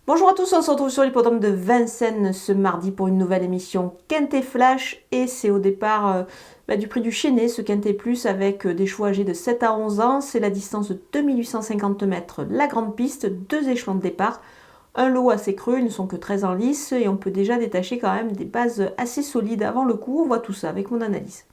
Bonjour à tous, on se retrouve sur l'hippodrome de Vincennes ce mardi pour une nouvelle émission Quintet Flash et c'est au départ du prix du Chénet, ce Quintet Plus avec des chevaux âgés de 7 à 11 ans. C'est la distance de 2850 mètres, la grande piste, 2 échelons de départ, un lot assez creux, ils ne sont que 13 en lice et on peut déjà détacher quand même des bases assez solides avant le coup. On voit tout ça avec mon analyse.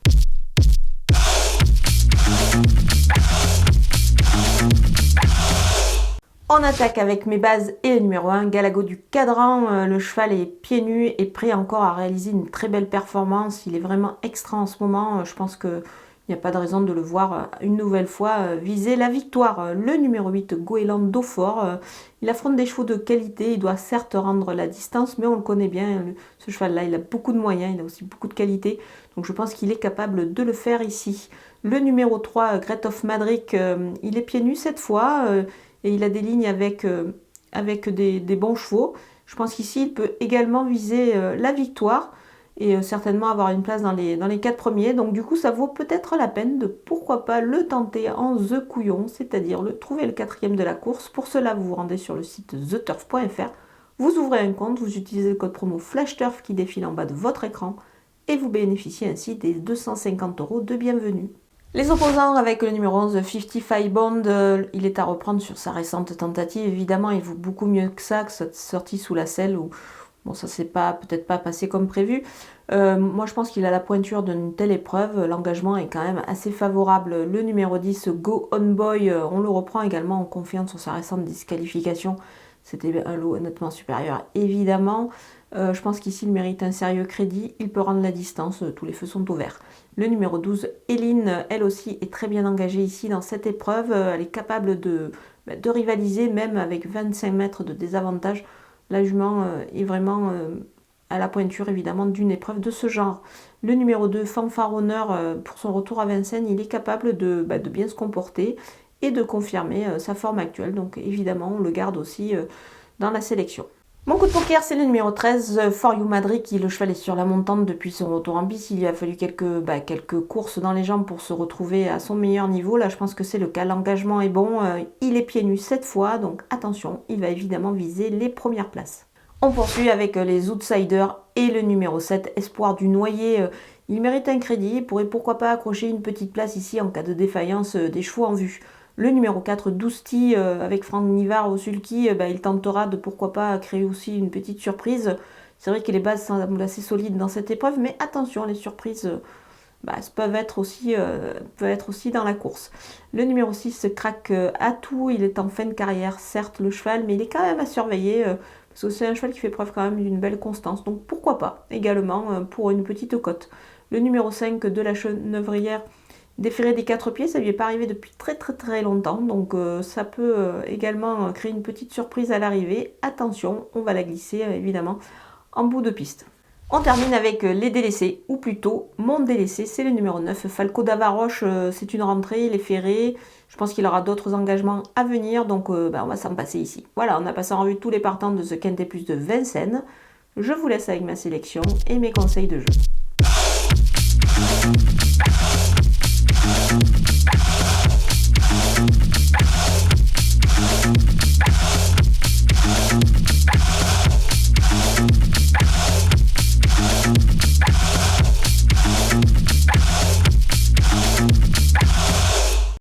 On attaque avec mes bases et le numéro 1, Galago du Cadran. Le cheval est pieds nus et prêt encore à réaliser une très belle performance. Il est vraiment extra en ce moment. Je pense qu'il n'y a pas de raison de le voir une nouvelle fois viser la victoire. Le numéro 8, Goéland Daupfort. Il affronte des chevaux de qualité. Il doit certes rendre la distance, mais on le connaît bien. Ce cheval-là, il a beaucoup de moyens. Il a aussi beaucoup de qualité. Donc je pense qu'il est capable de le faire ici. Le numéro 3, Great of Madrid, il est pieds nus cette fois. Et il a des lignes avec des bons chevaux. Je pense qu'ici, il peut également viser la victoire et certainement avoir une place dans les 4 premiers. Donc du coup, ça vaut peut-être la peine de, pourquoi pas, le tenter en The Couillon, c'est-à-dire trouver le 4e de la course. Pour cela, vous vous rendez sur le site theturf.fr, vous ouvrez un compte, vous utilisez le code promo FlashTurf qui défile en bas de votre écran et vous bénéficiez ainsi des 250 € de bienvenue. Les opposants avec le numéro 11, 55 Bond, il est à reprendre sur sa récente tentative. Évidemment, il vaut beaucoup mieux que ça, que cette sortie sous la selle où bon, ça s'est peut-être pas passé comme prévu. Moi, je pense qu'il a la pointure d'une telle épreuve. L'engagement est quand même assez favorable. Le numéro 10, Go On Boy, on le reprend également en confiance sur sa récente disqualification. C'était un lot nettement supérieur, évidemment. Je pense qu'ici, il mérite un sérieux crédit. Il peut rendre la distance. Tous les feux sont ouverts. Le numéro 12, Eline, elle aussi, est très bien engagée ici dans cette épreuve. Elle est capable de rivaliser, même avec 25 mètres de désavantage. La jument est vraiment à la pointure, évidemment, d'une épreuve de ce genre. Le numéro 2, Fanfaronneur, pour son retour à Vincennes, il est capable de bien se comporter et de confirmer sa forme actuelle. Donc, évidemment, on le garde aussi dans la sélection. Mon coup de poker, c'est le numéro 13, For You Madrid, qui le cheval est sur la montante depuis son retour en piste. Il lui a fallu quelques courses dans les jambes pour se retrouver à son meilleur niveau. Là, je pense que c'est le cas. L'engagement est bon. Il est pieds nus cette fois, donc attention, il va évidemment viser les premières places. On poursuit avec les Outsiders et le numéro 7, Espoir du Noyer. Il mérite un crédit. Il pourrait pourquoi pas accrocher une petite place ici en cas de défaillance des chevaux en vue. Le numéro 4, Dousti, avec Franck Nivard au sulky, il tentera de pourquoi pas créer aussi une petite surprise. C'est vrai que les bases semblent assez solides dans cette épreuve, mais attention, les surprises peuvent être aussi dans la course. Le numéro 6, Crack Atout, il est en fin de carrière, certes le cheval, mais il est quand même à surveiller, parce que c'est un cheval qui fait preuve quand même d'une belle constance, donc pourquoi pas, également pour une petite cote. Le numéro 5, De la Chenevrière, déféré des 4 pieds, ça lui est pas arrivé depuis très longtemps, donc ça peut également créer une petite surprise à l'arrivée. Attention, on va la glisser évidemment en bout de piste. On termine avec les délaissés, ou plutôt mon délaissé, c'est le numéro 9, Falco d'Avaroche. C'est une rentrée, il est ferré, je pense qu'il aura d'autres engagements à venir, donc on va s'en passer ici. Voilà, on a passé en revue tous les partants de ce Quintet Plus de Vincennes. Je vous laisse avec ma sélection et mes conseils de jeu.